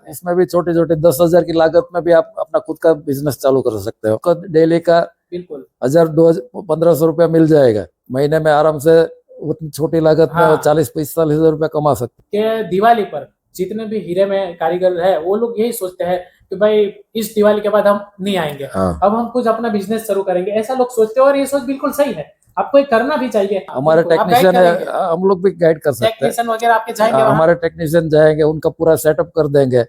इसमें भी छोटी छोटी 10,000 की लागत में भी आप अपना खुद का बिजनेस चालू कर सकते हो। डेली का बिल्कुल 1,000 2,000 1,500 रुपया मिल जाएगा महीने में आराम से। उतनी छोटी लागत में हाँ 40-45 हजार रुपया कमा सकते कि दिवाली पर जितने भी हीरे में कारीगर है वो लोग यही सोचते हैं कि भाई इस दिवाली के बाद हम नहीं आएंगे, हाँ। अब हम कुछ अपना बिजनेस शुरू करेंगे, ऐसा लोग सोचते हैं और ये सोच बिल्कुल सही है। आपको ये करना भी चाहिए। हमारे बिल्कुल, आप गाइड टेक्नीशियन है, करेंगे, हम लोग भी गाइड कर सकते हैं। टेक्नीशियन वगैरह आपके जाएंगे वहाँ? हमारे टेक्नीशियन जाएंगे, उनका पूरा सेटअप कर देंगे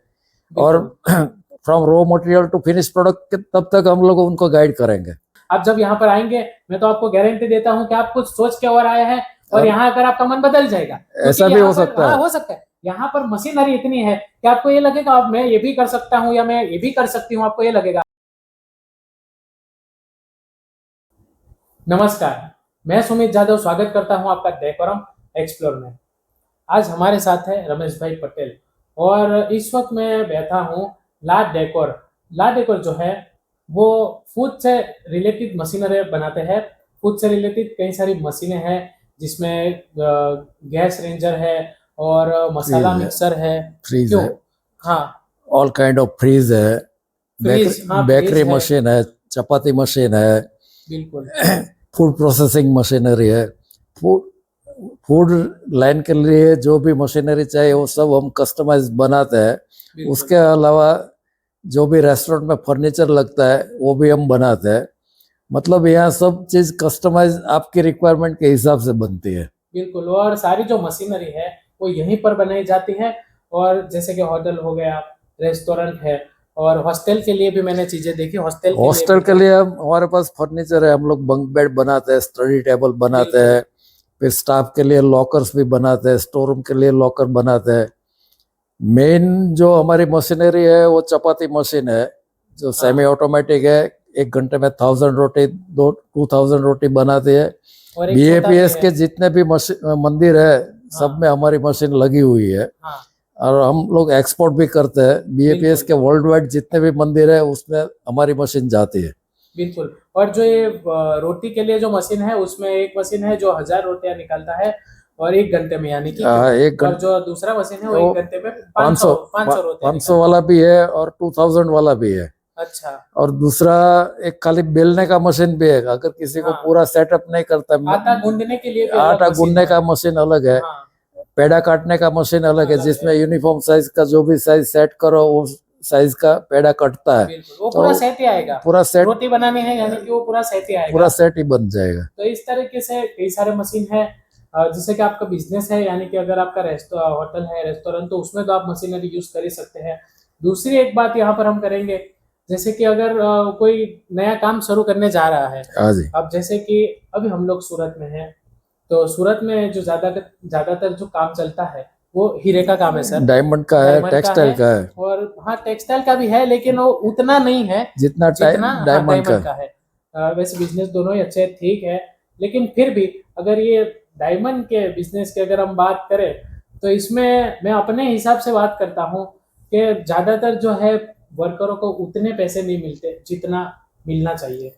और बिल्कुल। From raw material to finish product तब तक हम लोग उनको गाइड करेंगे। आप जब यहाँ पर आएंगे मैं तो आपको गारंटी देता हूँ कि आप कुछ सोच के और आए हैं और यहाँ आकर आपका मन बदल जाएगा। क्योंकि ऐसा भी यहाँ हो पर- सकता हाँ, है। हो सकता है। यहाँ पर मशीनरी इतनी है कि आपको ये लगेगा अब मैं ये भी कर सकता हूँ या मैं ये भी कर सकती हूँ, आपको ये लगेगा। नमस्कार, मैं सुमित जाधव स्वागत करता हूँ आपका डेकोरम एक्सप्लोर में। आज हमारे साथ है रमेश भाई पटेल और इस वक्त मैं बैठा हूँ ला डेकोर। ला डेकोर जो है वो फूड से रिलेटेड मशीनरी बनाते हैं। फूड से रिलेटेड कई सारी मशीनें हैं जिसमें गैस रेंजर है और मसाला फ्रीज है, मिक्सर है। फ्रीज क्यों? है, हाँ, ऑल काइंड ऑफ फ्रीज है, फ्रीज, हाँ बेकरी फ्रीज है, मशीन है, चपाती मशीन है, बिल्कुल फूड प्रोसेसिंग मशीनरी है। फूड फूड लाइन के लिए जो भी मशीनरी चाहिए वो सब हम कस्टमाइज बनाते हैं। बिल्कुल। उसके अलावा जो भी रेस्टोरेंट में फर्नीचर लगता है वो भी हम बनाते हैं। मतलब यहाँ सब चीज कस्टमाइज आपकी रिक्वायरमेंट के हिसाब से बनती है। बिल्कुल, और सारी जो मशीनरी है वो यहीं पर बनाई जाती है। और जैसे कि होटल हो गया, रेस्टोरेंट है, और हॉस्टल के लिए भी मैंने चीजें देखी। हॉस्टल के लिए हमारे पास फर्नीचर है, हम लोग बंक बेड बनाते हैं, स्टडी टेबल बनाते हैं, फिर स्टाफ के लिए लॉकर्स भी बनाते हैं, स्टोर रूम के लिए लॉकर बनाते हैं। मेन जो हमारी मशीनरी है वो चपाती मशीन है जो सेमी ऑटोमेटिक है। 1 घंटे में 1,000 रोटी 2,000 रोटी बनाती है। और एक बीएपीएस छोटा के जितने भी मंदिर है सब हाँ। में हमारी मशीन लगी हुई है। हाँ, और हम लोग एक्सपोर्ट भी करते हैं। बीएपीएस के वर्ल्ड वाइड जितने भी मंदिर है उसमें हमारी मशीन जाती है। बिल्कुल। और जो ये रोटी के लिए जो मशीन है उसमें एक मशीन है जो 1,000 रोटियां निकालता है और 1 घंटे में, यानी कि एक और घंटे जो दूसरा मशीन है वो वो 1 घंटे में 500 रोटियां 500 वाला भी है और 2,000 वाला भी है। अच्छा, और दूसरा एक खाली बेलने का मशीन भी है। अगर किसी को हाँ। पूरा सेटअप नहीं करता, आटा गूंदने के लिए भी अलग आटा मशीन गूंदने है। का मशीन अलग है, हाँ, पेड़ा काटने का मशीन अलग है, अलग जिसमें है। यूनिफॉर्म साइज का जो भी साइज सेट करो वो साइज का पेड़ा कटता है। बिल्कुल, वो तो पूरा सेट ही आएगा। पूरा सेट, रोटी बनानी है यानी कि वो पूरा सेट ही आएगा। पूरा सेट ही बन जाएगा। तो इस तरीके से कई सारे मशीन है। जैसे कि आपका बिजनेस है, यानी कि अगर आपका होटल है, रेस्टोरेंट, तो उसमें तो आप मशीनरी यूज कर ही सकते हैं। दूसरी एक बात यहाँ पर हम करेंगे, जैसे कि अगर कोई नया काम शुरू करने जा रहा है। हाँ जी। अब जैसे कि अभी हम लोग सूरत में हैं, तो सूरत में जो ज्यादातर जो काम चलता है वो हीरे का काम है सर। डायमंड का है, टेक्सटाइल का है, और हाँ टेक्सटाइल का भी है, लेकिन वो उतना नहीं है जितना डायमंड का का है। वैसे बिजनेस दोनों ही अच्छे ठीक है, लेकिन फिर भी अगर ये डायमंड के बिजनेस की अगर हम बात करें तो इसमें मैं अपने हिसाब से बात करता हूँ कि ज्यादातर जो है वर्करों को उतने पैसे नहीं मिलते जितना मिलना चाहिए।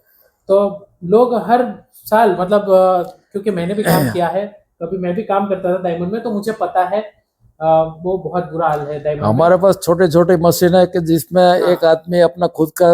तो लोग हर साल, मतलब क्योंकि मैंने भी काम किया है, कभी मैं भी काम करता था डायमंड में, तो मुझे पता है वो बहुत बुरा हाल है डायमंड में। हमारे पास छोटे छोटे मशीन है कि जिसमें एक आदमी अपना खुद का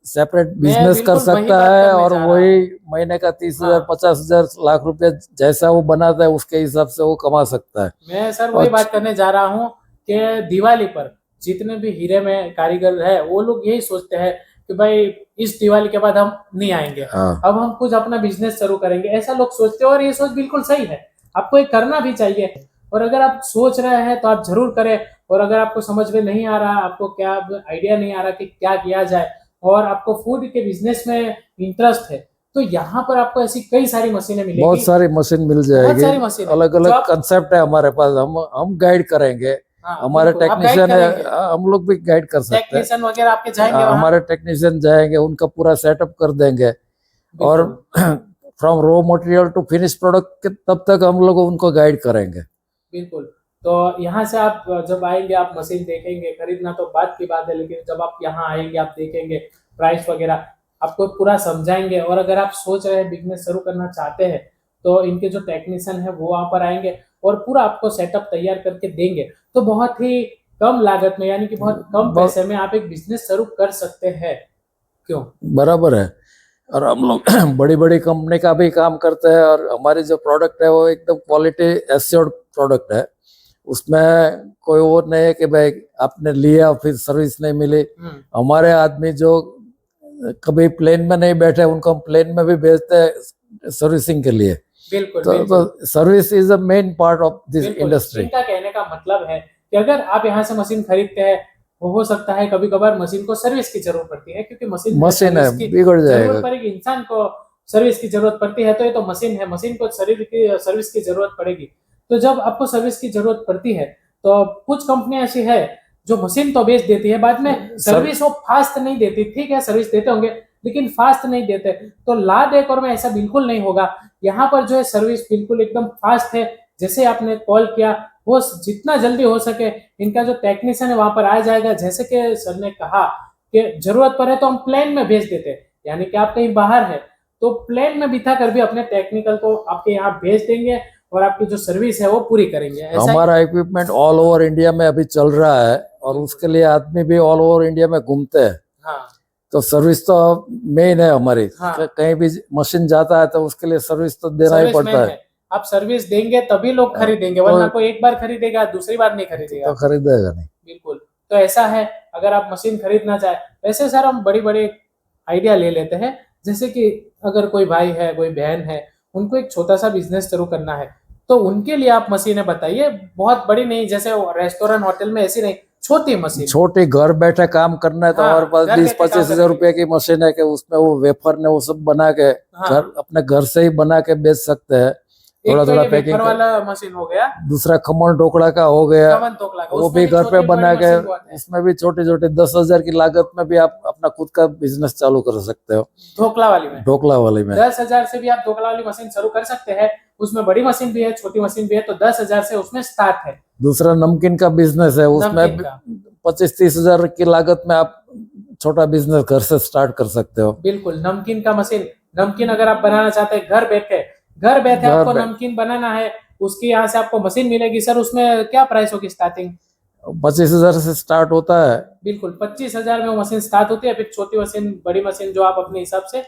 सेपरेट बिजनेस कर सकता है और वही महीने का 30,000 50,000 लाख रुपए जैसा वो बनाता है उसके हिसाब से वो कमा सकता है। मैं सर वही बात करने जा रहा हूँ कि दिवाली पर जितने भी हीरे में कारीगर है वो लोग यही सोचते हैं कि भाई इस दिवाली के बाद हम नहीं आएंगे, अब हम कुछ अपना बिजनेस शुरू करेंगे, ऐसा लोग सोचते हैं और ये सोच बिल्कुल सही है। आपको ये करना भी चाहिए। और अगर आप सोच रहे हैं तो आप जरूर करें। और अगर आपको समझ में नहीं आ रहा, आपको क्या आइडिया नहीं आ रहा कि क्या किया जाए, और आपको फूड के बिजनेस में इंटरेस्ट है, तो यहाँ पर आपको ऐसी कई सारी मशीनें मिलेगी। बहुत सारी मशीन मिल जाएगी, अलग अलग कंसेप्ट है हमारे पास। हम गाइड करेंगे। हमारे टेक्नीशियन है, हम लोग भी गाइड कर सकते हैं। टेक्नीशियन वगैरह आपके जाएंगे वहाँ? हमारे टेक्नीशियन जाएंगे, उनका पूरा सेटअप कर देंगे और from raw material to finish product तब तक हम लोग उनको गाइड करेंगे। बिल्कुल। तो यहाँ से आप जब आएंगे, आप मशीन देखेंगे, खरीदना तो बात की बात है, लेकिन जब आप यहाँ आएंगे आप देखेंगे प्राइस वगैरह, आपको पूरा समझाएंगे। और अगर आप सोच रहे हैं बिजनेस शुरू करना चाहते हैं तो इनके जो टेक्नीशियन है वो वहाँ पर आएंगे और पूरा आपको सेटअप तैयार करके देंगे। तो बहुत ही कम लागत में यानी कि बहुत कम पैसे में आप एक बिजनेस शुरू कर सकते हैं। क्यों? बराबर है। और हम लोग बड़ी बड़ी कंपनी का भी काम करते हैं और हमारी जो प्रोडक्ट है वो एकदम क्वालिटी एश्योर्ड प्रोडक्ट है। उसमें कोई वो नहीं है कि भाई आपने लिया फिर सर्विस नहीं मिली। हमारे आदमी जो कभी प्लेन में नहीं बैठे उनको हम प्लेन में भी भेजते हैं सर्विसिंग के लिए। बिल्कुल तो service is a main part of this industry. इनका कहने का मतलब है कि अगर आप यहाँ से मशीन खरीदते हैं, वो हो सकता है कभी कभार मशीन को सर्विस की जरूरत पड़ती है, क्योंकि मशीन है बिगड़ जाएगा। पर एक इंसान को सर्विस की जरूरत पड़ती है, तो ये तो मशीन है, मशीन को शरीर की सर्विस की जरूरत पड़ेगी। तो जब आपको सर्विस की जरूरत पड़ती है तो कुछ कंपनियां ऐसी है जो मशीन तो बेच देती है, बाद में सर्विस वो फास्ट नहीं देती। ठीक है, सर्विस देते होंगे लेकिन फास्ट नहीं देते। तो लाभ एक और में ऐसा बिल्कुल नहीं होगा। यहाँ पर जो है सर्विस बिल्कुल एकदम फास्ट है। जैसे आपने कॉल किया वो जितना जल्दी हो सके इनका जो टेक्नीशियन है वहां पर आ जाएगा। जैसे कि सर ने कहा कि जरूरत पड़े तो हम प्लेन में भेज देते हैं, यानी कि आप कहीं बाहर है तो प्लेन में बिठा कर भी अपने टेक्निकल को आपके यहाँ भेज देंगे और आपकी जो सर्विस है वो पूरी करेंगे। हमारा इक्विपमेंट ऑल ओवर इंडिया में अभी चल रहा है और उसके लिए आदमी भी ऑल ओवर इंडिया में घूमते हैं। हाँ। तो सर्विस तो मेन है हमारी। हाँ। कहीं भी मशीन जाता है तो उसके लिए सर्विस तो देना ही पड़ता है। आप सर्विस देंगे तभी लोग खरीदेंगे, वरना कोई एक बार खरीदेगा दूसरी बार नहीं खरीदेगा। तो खरीदेगा नहीं। बिल्कुल। तो ऐसा है, अगर आप मशीन खरीदना चाहे, वैसे सर हम बड़ी बड़ी आइडिया ले लेते हैं। जैसे कि अगर कोई भाई है, कोई बहन है, उनको एक छोटा सा बिजनेस शुरू करना है, तो उनके लिए आप मशीनें बताइए। बहुत बड़ी नहीं, जैसे रेस्टोरेंट होटल में ऐसी नहीं, छोटी मशीन, छोटी घर बैठे काम करना है तो हमारे पास 20-25 हजार रुपए की मशीन है कि उसमें वो वेफर ने वो सब बना के घर अपने घर से ही बना के बेच सकते हैं। थोड़ा थोड़ा पैकिंग वाला मशीन हो गया। दूसरा खमन ढोकला का हो गया, वो भी घर पे बना के, उसमें भी छोटी छोटी 10,000 की लागत में भी आप अपना खुद का बिजनेस चालू कर सकते हो। ढोकला वाली में 10,000 से भी आप ढोकला वाली मशीन शुरू कर सकते हैं। उसमें बड़ी मशीन भी है, छोटी मशीन भी है, तो 10,000 से उसमें स्टार्ट है। दूसरा नमकीन का बिजनेस है, उसमें 25-30 हजार की लागत में आप छोटा बिजनेस घर से स्टार्ट कर सकते हो। बिल्कुल। नमकीन का मशीन, नमकीन अगर आप बनाना चाहते हैं घर बैठे आपको नमकीन बनाना है, उसकी यहाँ से आपको मशीन मिलेगी। सर उसमें क्या प्राइस होगी स्टार्टिंग? 25,000 से स्टार्ट होता है। बिल्कुल, 25,000 में वो मशीन स्टार्ट होती है। फिर छोटी मशीन, बड़ी मशीन जो आप अपने हिसाब से,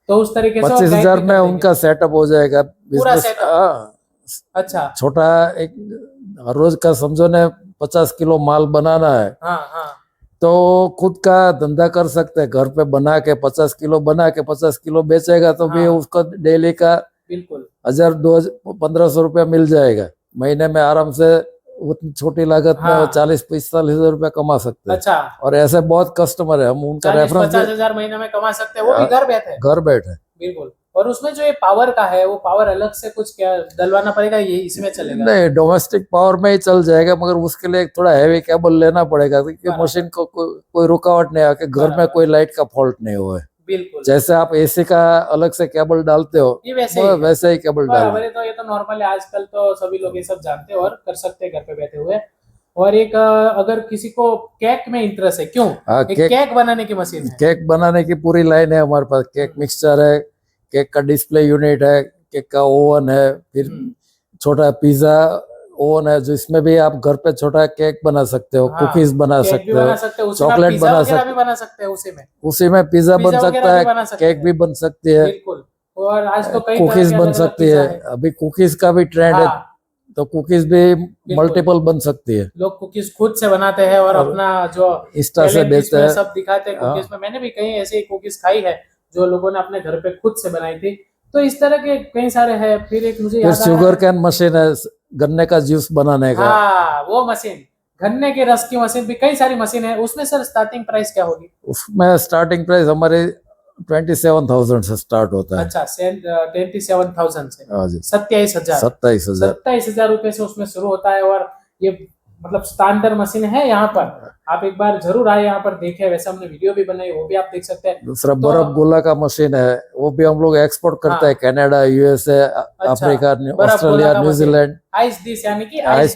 तो उस तरीके से 25,000 में उनका सेटअप हो जाएगा पूरा सेटअप। अच्छा, छोटा एक रोज का समझो ने 50 किलो माल बनाना है। हाँ। तो खुद का धंधा कर सकते हैं, घर पे बना के 50 किलो बना के 50 किलो बेचेगा तो भी उसको डेली का बिल्कुल 1,000-2,000-1,500 रुपया मिल जाएगा। महीने में आराम से उतनी छोटी लागत में 40-45 हजार रुपया कमा सकते हैं। अच्छा। और ऐसे बहुत कस्टमर है, हम उनका रेफरेंस 50,000 महीने में कमा सकते हैं, वो भी घर बैठे। बिल्कुल। और उसमें जो ये पावर का है, वो पावर अलग से कुछ क्या डलवाना पड़ेगा, ये इसमें चलेगा? नहीं, डोमेस्टिक पावर में ही चल जाएगा, मगर उसके लिए थोड़ा हैवी केबल लेना पड़ेगा क्योंकि मशीन को कोई रुकावट नहीं आके घर में कोई लाइट का फॉल्ट नहीं हुआ है। बिल्कुल। जैसे आप एसी का अलग से केबल डालते हो, वैसे ही केबल डालो। तो ये तो नॉर्मल है, आजकल तो सभी लोग ये सब जानते हैं और कर सकते हैं घर पे बैठे हुए। और एक अगर किसी को केक में इंटरेस्ट है, क्यों? केक बनाने की मशीन है। केक बनाने की पूरी लाइन है हमारे पास। केक मिक्सचर है, केक का डिस्प्ले यूनिट है, केक का ओवन है, फिर छोटा पिज्जा ओवन है जिसमें भी आप घर पे छोटा केक बना सकते हो, कुकीज बना सकते हो, चॉकलेट बना सकते हो, उसी में पिज्जा बन सकता है, केक भी बन सकती है। और आज तो कई कुकीज बन सकती है। अभी कुकीज का भी ट्रेंड है, तो कुकीज भी मल्टीपल बन सकती है। लोग कुकीज खुद से बनाते हैं और अपना जो इंस्टा से बेचते हैं, सब दिखाते हैं कुकीज में। मैंने भी कई ऐसे कुकीज खाई है जो लोगों ने अपने घर पे खुद से बनाई थी। तो इस तरह के कई सारे हैं। फिर एक मुझे याद शुगर कैन मशीन है, गन्ने का जूस बनाने का। वो मशीन, गन्ने के रस की मशीन भी, कई सारी मशीन है। उसमें सर स्टार्टिंग प्राइस क्या होगी? उसमें स्टार्टिंग प्राइस हमारे 27,000 से स्टार्ट होता है। अच्छा, 27,000 से? 27,000 27,000 रुपए से उसमें शुरू होता है। और ये मतलब स्टैंडर्ड मशीन है। यहाँ पर आप एक बार जरूर आए, यहाँ पर देखें। वैसे हमने वीडियो भी बनाई, वो भी आप देख सकते हैं। दूसरा बर्फ गोला का मशीन है, वो भी हम लोग एक्सपोर्ट करते हैं Canada, USA, Africa, Australia, New Zealand. Ice dish यानी कि आइस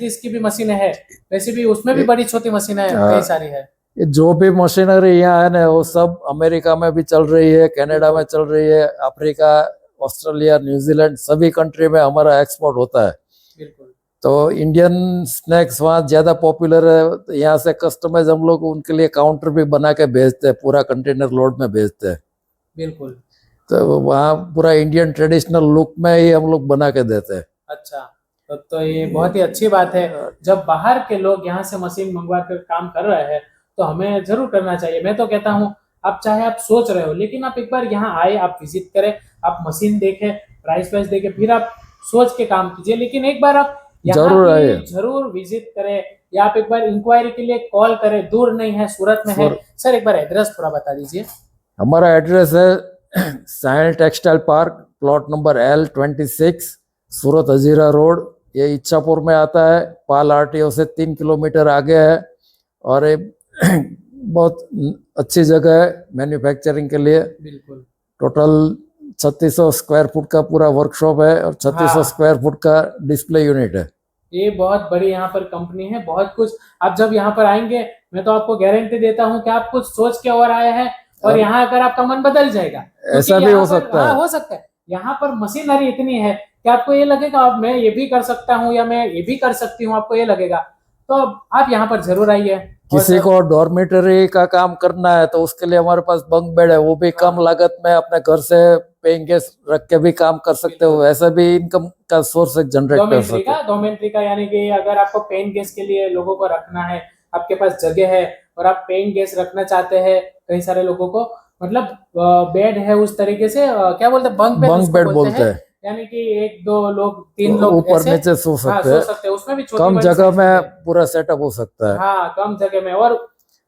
डिश की भी मशीन है। वैसे भी उसमें भी बड़ी छोटी मशीन है, कई सारी है। ये जो भी मशीनरी यहाँ है ना, वो सब अमेरिका में भी चल रही है, कनाडा में चल रही है, अफ्रीका, ऑस्ट्रेलिया, न्यूजीलैंड, सभी कंट्री में हमारा एक्सपोर्ट होता है। बिल्कुल। तो इंडियन स्नैक्स वहाँ ज्यादा पॉपुलर है, तो यहाँ से कस्टमाइज हम लोग उनके लिए काउंटर भी बना के भेजते हैं, पूरा कंटेनर लोड में भेजते हैं। बिल्कुल। तो वहाँ पूरा इंडियन ट्रेडिशनल लुक में ही हम लोग बना के देते हैं। अच्छा, तब तो ये बहुत ही अच्छी बात है। जब बाहर के लोग यहाँ से मशीन मंगवा कर काम कर रहे हैं तो हमें जरूर करना चाहिए। मैं तो कहता हूँ आप चाहे आप सोच रहे हो लेकिन आप एक बार यहाँ आए, आप विजिट करें, आप मशीन देखें, प्राइस वाइस देखें, फिर आप सोच के काम कीजिए। लेकिन एक बार आप यहाँ जरूर आइए। की जरूर विजिट करें या आप एक बार इंक्वायरी के लिए कॉल करें। दूर नहीं है, सूरत में है। सर एक बार एड्रेस थोड़ा बता दीजिए। हमारा एड्रेस है Sail textile park, plot number L26, Surat Hazira road. ये इच्छापुर में आता है, पाल RTO से 3 किलोमीटर आगे है। और ये बहुत अच्छी जगह है मैन्युफैक्चरिंग के लिए। बिल्कुल। टोटल 3600 स्क्वायर फुट का पूरा वर्कशॉप है और 3600 स्क्वायर फुट का डिस्प्ले यूनिट है। ये बहुत बड़ी यहाँ पर कंपनी है, बहुत कुछ। आप जब यहाँ पर आएंगे मैं तो आपको गारंटी देता हूँ कि आप कुछ सोच के और आए हैं और यहाँ आकर आपका मन बदल जाएगा। ऐसा भी हो सकता है। हो सकता है। यहाँ पर मशीनरी इतनी है कि आपको ये लगेगा अब मैं ये भी कर सकता हूँ या मैं ये भी कर सकती हूँ, आपको ये लगेगा। तो आप यहाँ पर जरूर आइए। किसी को डॉर्मेटरी का काम करना है तो उसके लिए हमारे पास बंक बेड है, वो भी कम लागत में अपने घर से पेइंग गेस्ट रख के भी काम कर सकते हो। ऐसा भी इनकम का सोर्स जनरेट कर सकते हो। डोमेट्री का यानी कि अगर आपको पेइंग गेस्ट के लिए लोगों को रखना है, आपके पास जगह है और आप पेइंग गेस्ट रखना चाहते हैं कई सारे लोगों को, मतलब बेड है उस तरीके से, क्या बोलते हैं, बंक बेड बोलते हैं। यानी कि 1 2 लोग 3 लोग ऊपर नीचे सो सकते हैं। उसमें भी कम जगह में पूरा सेटअप हो सकता है। हाँ, कम जगह में। और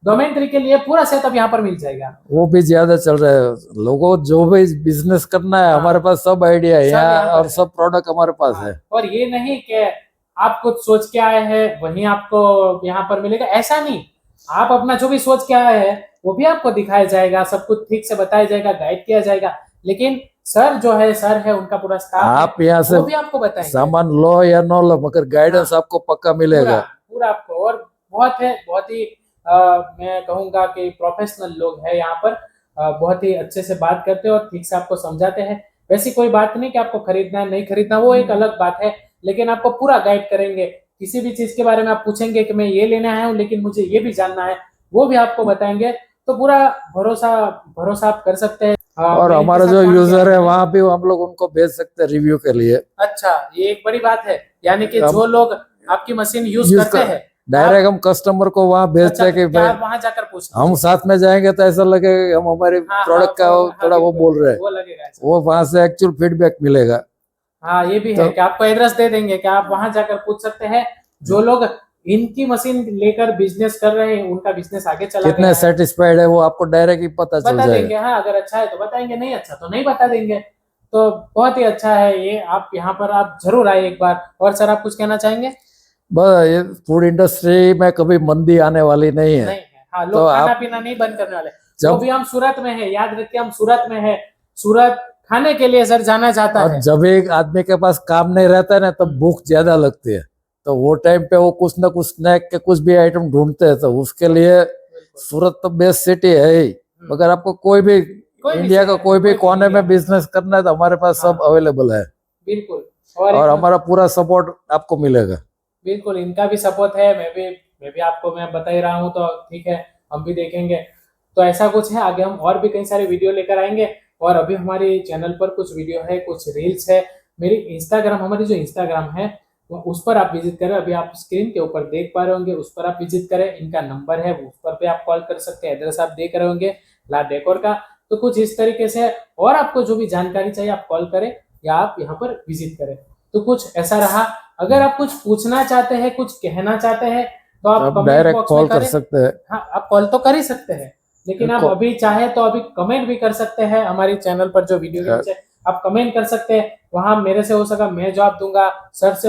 डोमेट्री के लिए पूरा सेटअप यहाँ पर मिल जाएगा। वो भी ज्यादा चल रहा है। लोगों जो भी बिजनेस करना है, हमारे पास सब आइडिया है यहाँ और सब प्रोडक्ट हमारे पास है। और ये नहीं कि आप कुछ सोच के आए हैं वहीं आपको यहाँ पर मिलेगा, ऐसा नहीं। आप अपना जो भी सोच के आए हैं वो भी आपको दिखाया जाएगा, सब कुछ ठीक से बताया जाएगा, गाइड किया जाएगा। लेकिन सर जो है, सर है, उनका पूरा स्टाफ आप यहाँ से वो भी आपको बताएंगे सामान लो या न लो, मगर गाइडेंस आपको पक्का मिलेगा। पूरा आपको। और बहुत ही मैं कहूंगा कि प्रोफेशनल लोग हैं यहाँ पर। बहुत ही अच्छे से बात करते हैं और ठीक से आपको समझाते हैं। वैसी कोई बात नहीं कि आपको खरीदना है नहीं खरीदना, वो एक अलग बात है। लेकिन आपको पूरा गाइड करेंगे। किसी भी चीज के बारे में आप पूछेंगे कि मैं ये लेने आया हूँ लेकिन मुझे ये भी जानना है, वो भी आपको बताएंगे। तो पूरा भरोसा आप कर सकते हैं। और हमारा जो यूजर है वहाँ भी हम लोग उनको भेज सकते हैं रिव्यू के लिए। अच्छा, ये एक बड़ी बात है। यानी कि जो लोग आपकी मशीन यूज करते हैं डायरेक्ट हम कस्टमर को वहाँ भेजते हैं कि भाई वहां जाकर पूछ, हम साथ में जाएंगे तो ऐसा लगेगा हम हमारे प्रोडक्ट का थोड़ा वो बोल रहे हैं, वो लगेगा, वो वहां से एक्चुअल फीडबैक मिलेगा। हाँ, ये भी है कि आपको एड्रेस दे देंगे कि आप वहां जाकर पूछ सकते हैं। जो लोग इनकी मशीन लेकर बिजनेस कर रहे हैं उनका बिजनेस आगे चला कितने सेटिस्फाइड है वो आपको डायरेक्ट ही पता चल बता जाएगा। देंगे। हाँ, अगर अच्छा है तो बताएंगे, नहीं अच्छा तो नहीं बता देंगे। तो बहुत ही अच्छा है ये। आप यहाँ पर आप जरूर आए एक बार। और सर आप कुछ कहना चाहेंगे? बस ये फूड इंडस्ट्री में कभी मंदी आने वाली नहीं है। हाँ, लोग खाना पीना नहीं बंद करने वाले। जब भी हम सूरत में है, याद रखिए हम सूरत में है। सूरत खाने के लिए सर जाना चाहता है। जब एक आदमी के पास काम नहीं रहता है ना तब भूख ज्यादा लगती है, तो वो टाइम पे वो कुछ ना कुछ स्नैक के कुछ भी आइटम ढूंढते हैं। तो उसके लिए सूरत तो बेस्ट सिटी है ही। मगर आपको कोई भी इंडिया का कोई भी कोने में बिजनेस करना है तो हमारे पास सब अवेलेबल है। बिल्कुल। और हमारा पूरा सपोर्ट आपको मिलेगा। बिल्कुल, इनका भी सपोर्ट है। मैं भी आपको मैं बता ही रहा हूँ, तो ठीक है, हम भी देखेंगे। तो ऐसा कुछ है, आगे हम और भी कई सारे वीडियो लेकर आएंगे। और अभी हमारे चैनल पर कुछ वीडियो है, कुछ रील्स है। हमारी जो इंस्टाग्राम है उस पर आप विजिट करें। अभी आप स्क्रीन के ऊपर देख पा रहे होंगे, उस पर आप विजिट करें। इनका नंबर है, उस पर भी आप कॉल कर सकते हैं। एड्रेस आप देख रहे होंगे ला डेकोर का। तो कुछ इस तरीके से, और आपको जो भी जानकारी चाहिए आप कॉल करें या आप यहाँ पर विजिट करें। तो कुछ ऐसा रहा। अगर आप कुछ पूछना चाहते हैं, कुछ कहना चाहते हैं, तो आप डायरेक्ट कॉल कर सकते हैं। हाँ, आप कॉल तो कर ही सकते हैं, लेकिन आप अभी चाहे तो अभी कमेंट भी कर सकते हैं। हमारे चैनल पर जो वीडियो के नीचे आप कमेंट कर सकते हैं। वहां मेरे से हो सका मैं जवाब दूंगा, सर से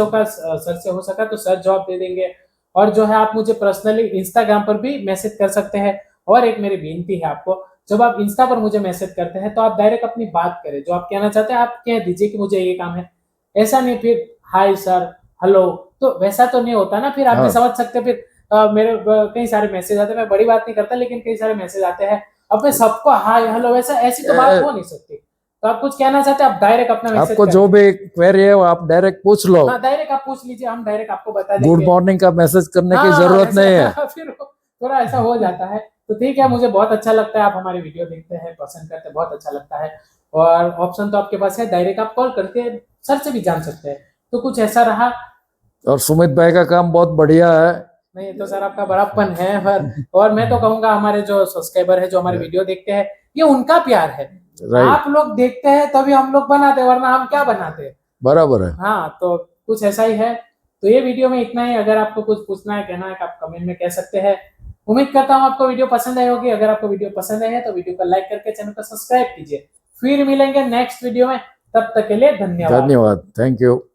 हो सका तो सर जवाब दे देंगे। और जो है आप मुझे पर्सनली इंस्टाग्राम पर भी मैसेज कर सकते हैं। और एक मेरी विनती है आपको, जब आप इंस्टा पर मुझे मैसेज करते हैं तो आप डायरेक्ट अपनी बात करें, जो आप कहना चाहते हैं आप कह दीजिए कि मुझे ये काम है। ऐसा नहीं फिर हाय सर, हेलो, तो वैसा तो नहीं होता ना। फिर आप भी समझ सकते हैं। फिर मेरे कई सारे मैसेज आते हैं, मैं बड़ी बात नहीं करता, लेकिन कई सारे मैसेज आते हैं। अब मैं सबको हाय हेलो ऐसी तो बात हो नहीं सकती। तो आप कुछ कहना चाहते हैं, आप डायरेक्ट अपना मैसेज आपको जो भी क्वेरी है वो आप डायरेक्ट पूछ लो, डायरेक्ट आप पूछ लीजिए, हम डायरेक्ट आपको बता गुड देंगे। मॉर्निंग का मैसेज करने की हाँ, जरूरत ऐसे- नहीं है। फिर थोड़ा ऐसा हो जाता है। तो ठीक है, मुझे बहुत अच्छा लगता है, आप हमारी वीडियो देखते हैं, पसंद करते हैं, बहुत अच्छा लगता है। और ऑप्शन तो आपके पास है, डायरेक्ट आप कॉल करके सर से भी जान सकते हैं। तो कुछ ऐसा रहा। और सुमित भाई का काम बहुत बढ़िया है। नहीं तो सर आपका बड़प्पन है, पर और मैं तो कहूंगा हमारे जो सब्सक्राइबर है, जो हमारी वीडियो देखते हैं, ये उनका प्यार है। राइट, आप लोग देखते हैं तभी हम लोग बनाते हैं, वरना हम क्या बनाते। बराबर है। हाँ, तो कुछ ऐसा ही है। तो ये वीडियो में इतना ही। अगर आपको कुछ पूछना है, कहना है, आप कमेंट में कह सकते हैं। उम्मीद करता हूँ आपको वीडियो पसंद आई होगी। अगर आपको वीडियो पसंद आई है तो वीडियो को लाइक करके चैनल को सब्सक्राइब कीजिए। फिर मिलेंगे नेक्स्ट वीडियो में, तब तक के लिए धन्यवाद। धन्यवाद, थैंक यू।